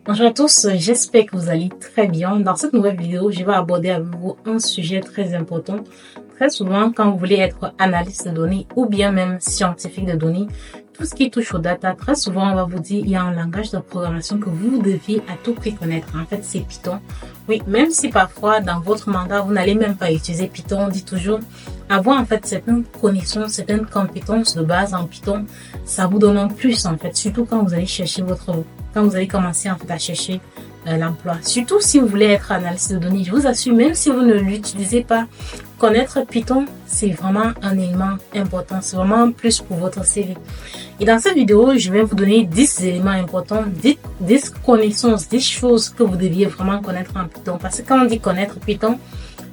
Bonjour à tous, j'espère que vous allez très bien. Dans cette nouvelle vidéo, je vais aborder avec vous un sujet très important. Très souvent, quand vous voulez être analyste de données ou bien même scientifique de données, tout ce qui touche aux data, très souvent, on va vous dire il y a un langage de programmation que vous deviez à tout prix connaître. En fait, c'est Python. Oui, même si parfois, dans votre mandat, vous n'allez même pas utiliser Python, on dit toujours avoir en fait certaines connaissances, certaines compétences de base en Python, ça vous donne un plus en fait, surtout quand vous allez chercher quand vous allez commencer en fait à chercher l'emploi. Surtout si vous voulez être analyste de données, je vous assure, même si vous ne l'utilisez pas, connaître Python, c'est vraiment un élément important, c'est vraiment un plus pour votre CV. Et dans cette vidéo, je vais vous donner 10 éléments importants, 10 connaissances, 10 choses que vous deviez vraiment connaître en Python. Parce que quand on dit connaître Python,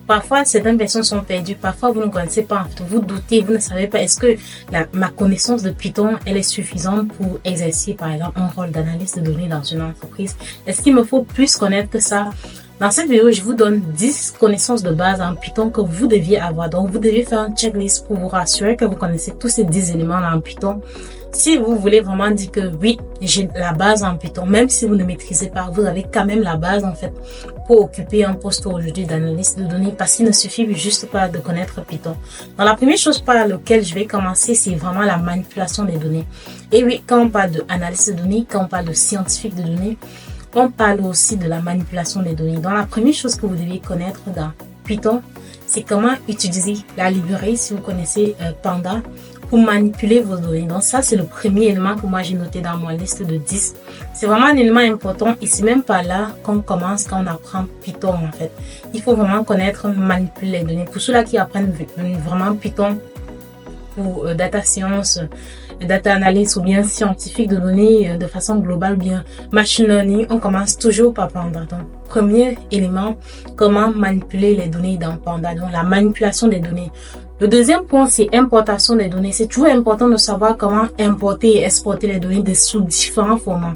parfois, certaines personnes sont perdues. Parfois, vous ne connaissez pas. En fait, vous doutez, vous ne savez pas. Est-ce que ma connaissance de Python, elle est suffisante pour exercer, par exemple, un rôle d'analyste de données dans une entreprise? Est-ce qu'il me faut plus connaître que ça? Dans cette vidéo, je vous donne 10 connaissances de base en Python que vous deviez avoir. Donc, vous devez faire un checklist pour vous rassurer que vous connaissez tous ces 10 éléments en Python. Si vous voulez vraiment dire que oui, j'ai la base en Python, même si vous ne maîtrisez pas, vous avez quand même la base en fait pour occuper un poste aujourd'hui d'analyste de données, parce qu'il ne suffit juste pas de connaître Python. Donc la première chose par laquelle je vais commencer, c'est vraiment la manipulation des données. Et oui, quand on parle d'analyse de données, quand on parle de scientifique de données, on parle aussi de la manipulation des données. Donc la première chose que vous devez connaître dans Python, c'est comment utiliser la librairie, si vous connaissez Panda, pour manipuler vos données. Donc ça, c'est le premier élément que moi j'ai noté dans ma liste de 10. C'est vraiment un élément important et c'est même pas là qu'on commence quand on apprend Python en fait. Il faut vraiment connaître manipuler les données. Pour ceux-là qui apprennent vraiment Python pour data science, data analyst ou bien scientifique de données de façon globale ou bien machine learning, on commence toujours par Panda. Donc, premier élément, comment manipuler les données dans Panda. Donc, la manipulation des données. Le deuxième point, c'est importation des données. C'est toujours important de savoir comment importer et exporter les données sous différents formats.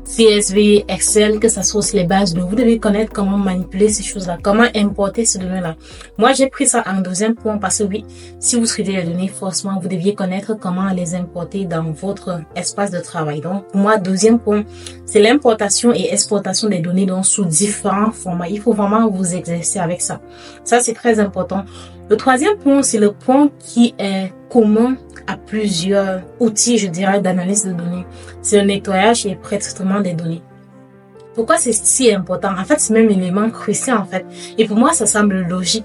CSV, Excel, que ça soit aussi les bases de données. Vous devez connaître comment manipuler ces choses-là, comment importer ces données-là. Moi, j'ai pris ça en deuxième point parce que oui, si vous traitez les données, forcément, vous deviez connaître comment les importer dans votre espace de travail. Donc, pour moi, deuxième point, c'est l'importation et exportation des données donc sous différents formats. Il faut vraiment vous exercer avec ça. Ça, c'est très important. Le troisième point, c'est le point qui est commun à plusieurs outils, je dirais, d'analyse de données. C'est le nettoyage et le pré-traitement des données. Pourquoi c'est si important? En fait, c'est même un élément crucial, en fait. Et pour moi, ça semble logique.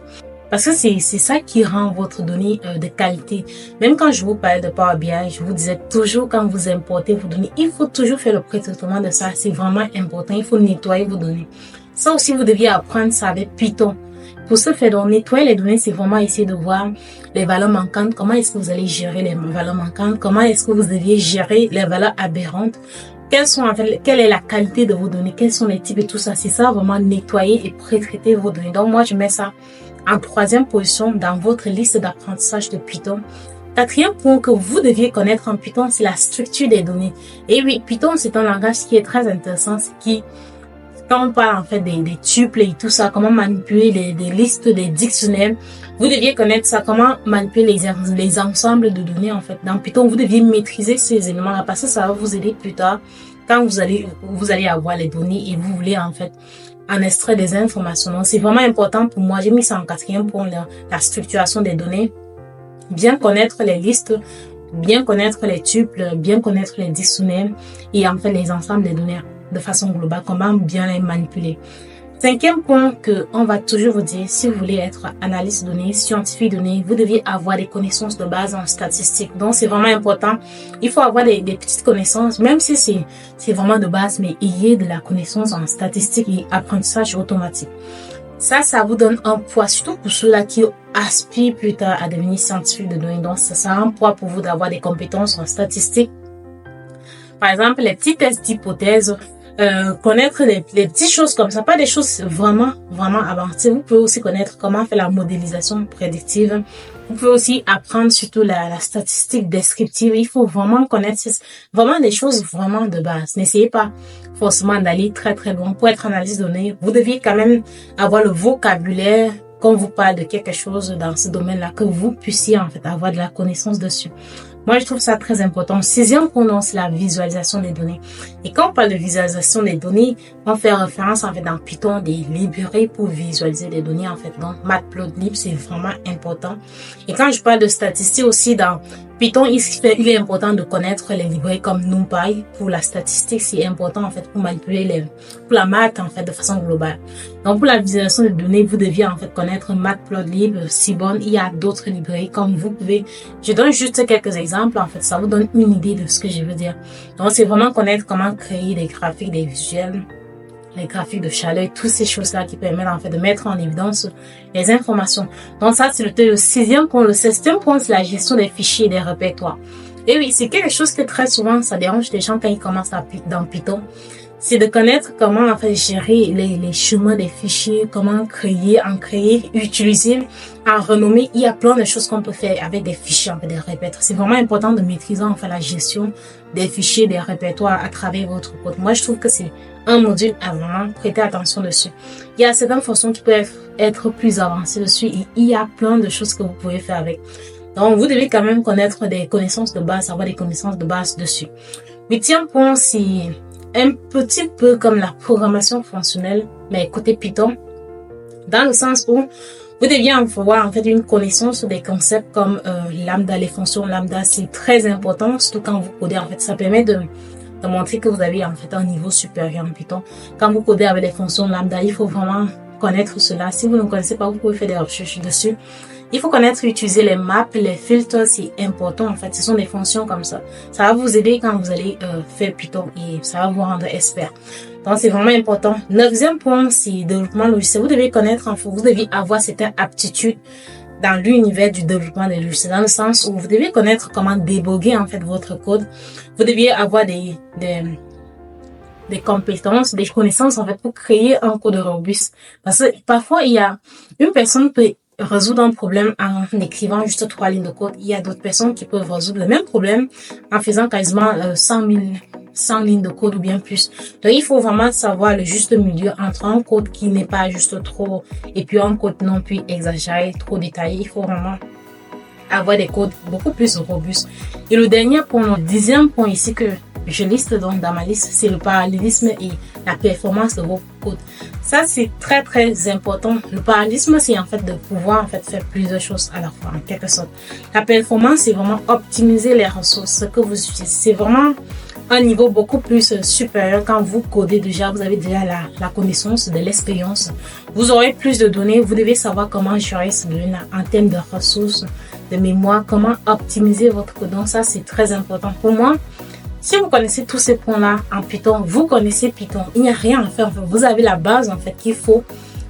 Parce que c'est ça qui rend votre donnée de qualité. Même quand je vous parlais de Power BI, je vous disais toujours quand vous importez vos données, il faut toujours faire le pré-traitement de ça. C'est vraiment important. Il faut nettoyer vos données. Ça aussi, vous deviez apprendre ça avec Python. Pour ce faire, donc, nettoyer les données, c'est vraiment essayer de voir les valeurs manquantes. Comment est-ce que vous allez gérer les valeurs manquantes? Comment est-ce que vous deviez gérer les valeurs aberrantes? Quelle est la qualité de vos données? Quels sont les types et tout ça? C'est ça, vraiment nettoyer et pré-traiter vos données. Donc, moi, je mets ça en troisième position dans votre liste d'apprentissage de Python. Quatrième point que vous deviez connaître en Python, c'est la structure des données. Et oui, Python, c'est un langage qui est très intéressant, quand on parle en fait des tuples et tout ça, comment manipuler des listes, des dictionnaires, vous deviez connaître ça, comment manipuler les ensembles de données en fait. Dans Python, vous deviez maîtriser ces éléments-là parce que ça va vous aider plus tard quand vous allez avoir les données et vous voulez en fait en extraire des informations. Donc, c'est vraiment important pour moi. J'ai mis ça en quatrième point, la structuration des données. Bien connaître les listes, bien connaître les tuples, bien connaître les dictionnaires et en fait les ensembles des données de façon globale, comment bien les manipuler. Cinquième point que on va toujours vous dire, si vous voulez être analyste de données, scientifique de données, vous deviez avoir des connaissances de base en statistique. Donc, c'est vraiment important. Il faut avoir des petites connaissances, même si c'est vraiment de base, mais il y ait de la connaissance en statistique et apprentissage automatique. Ça vous donne un poids, surtout pour ceux-là qui aspirent plus tard à devenir scientifique de données. Donc, ça a un poids pour vous d'avoir des compétences en statistique. Par exemple, les petits tests d'hypothèse, connaître les petites choses comme ça, pas des choses vraiment avancées. Vous pouvez aussi connaître comment faire la modélisation prédictive. Vous pouvez aussi apprendre surtout la statistique descriptive. Il faut vraiment connaître vraiment des choses vraiment de base. N'essayez pas forcément d'aller très loin pour être analyste de données. Vous deviez quand même avoir le vocabulaire quand on vous parle de quelque chose dans ce domaine-là, que vous puissiez en fait avoir de la connaissance dessus. Moi, je trouve ça très important. Sixième point, c'est la visualisation des données. Et quand on parle de visualisation des données, on fait référence en fait dans Python des librairies pour visualiser des données en fait. Donc, Matplotlib, c'est vraiment important. Et quand je parle de statistiques aussi dans Python, il est important de connaître les librairies comme NumPy pour la statistique. C'est important en fait pour manipuler pour la maths en fait de façon globale. Donc, pour la visualisation des données, vous deviez en fait connaître Matplotlib, Seaborn. Il y a d'autres librairies comme vous pouvez. Je donne juste quelques exemples. En fait, ça vous donne une idée de ce que je veux dire. Donc, c'est vraiment connaître comment créer des graphiques, des visuels, les graphiques de chaleur, toutes ces choses-là qui permettent en fait de mettre en évidence les informations. Donc ça, c'est le sixième point. Le septième point, c'est la gestion des fichiers et des répertoires. Et oui, c'est quelque chose que très souvent, ça dérange les gens quand ils commencent dans Python. C'est de connaître comment en fait gérer les chemins des fichiers, comment en créer, utiliser, en renommer. Il y a plein de choses qu'on peut faire avec des fichiers, en fait, des répertoires. C'est vraiment important de maîtriser en fait la gestion des fichiers, des répertoires à travers votre code. Moi, je trouve que c'est un module à vraiment prêter attention dessus. Il y a certaines fonctions qui peuvent être plus avancées dessus et il y a plein de choses que vous pouvez faire avec. Donc, vous devez quand même connaître des connaissances de base, avoir des connaissances de base dessus. Huitième point, c'est un petit peu comme la programmation fonctionnelle, mais côté Python, dans le sens où vous deviez avoir en fait une connaissance des concepts comme lambda, les fonctions lambda, c'est très important, surtout quand vous codez. En fait, ça permet de montrer que vous avez en fait un niveau supérieur en Python. Quand vous codez avec les fonctions lambda, il faut vraiment connaître cela. Si vous ne connaissez pas, vous pouvez faire des recherches dessus. Il faut connaître utiliser les maps, les filtres, c'est important en fait. Ce sont des fonctions comme ça. Ça va vous aider quand vous allez faire Python et ça va vous rendre expert. Donc c'est vraiment important. Neuvième point, c'est développement logiciel. Vous devez connaître, en fait, vous devez avoir certaines aptitudes dans l'univers du développement des logiciels, dans le sens où vous devez connaître comment déboguer en fait votre code. Vous deviez avoir des compétences, des connaissances en fait pour créer un code robuste. Parce que parfois il y a une personne peut résoudre un problème en écrivant juste 3 lignes de code. Il y a d'autres personnes qui peuvent résoudre le même problème en faisant quasiment 100 lignes de code ou bien plus. Donc, il faut vraiment savoir le juste milieu entre un code qui n'est pas juste trop et puis un code non plus exagéré, trop détaillé. Il faut vraiment avoir des codes beaucoup plus robustes. Et le dernier point, le 10e point ici que je liste donc dans ma liste, c'est le parallélisme et la performance de vos codes. Ça, c'est très, très important. Le parallélisme, c'est en fait de pouvoir en fait faire plusieurs choses à la fois, en quelque sorte. La performance, c'est vraiment optimiser les ressources que vous utilisez. C'est vraiment un niveau beaucoup plus supérieur quand vous codez déjà, vous avez déjà la connaissance de l'expérience. Vous aurez plus de données, vous devez savoir comment gérer ces données en termes de ressources, de mémoire, comment optimiser votre code. Donc ça, c'est très important. Pour moi, si vous connaissez tous ces points-là en Python, vous connaissez Python. Il n'y a rien à faire. Vous avez la base en fait qu'il faut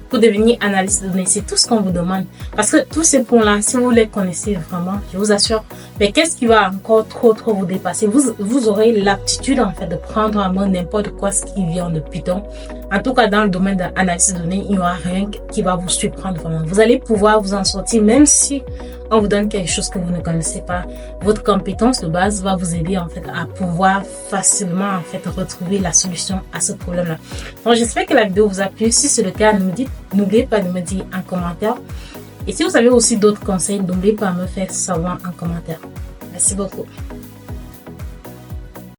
pour devenir analyste de données. C'est tout ce qu'on vous demande. Parce que tous ces points-là, si vous les connaissez vraiment, je vous assure, mais qu'est-ce qui va encore trop vous dépasser? Vous aurez l'aptitude en fait de prendre en main n'importe quoi ce qui vient de Python. En tout cas, dans le domaine de l'analyse de données, il n'y aura rien qui va vous surprendre vraiment. Vous allez pouvoir vous en sortir même si on vous donne quelque chose que vous ne connaissez pas. Votre compétence de base va vous aider en fait à pouvoir facilement en fait retrouver la solution à ce problème-là. Donc j'espère que la vidéo vous a plu. Si c'est le cas, n'oubliez pas de me dire en commentaire. Et si vous avez aussi d'autres conseils, n'oubliez pas de me faire savoir en commentaire. Merci beaucoup.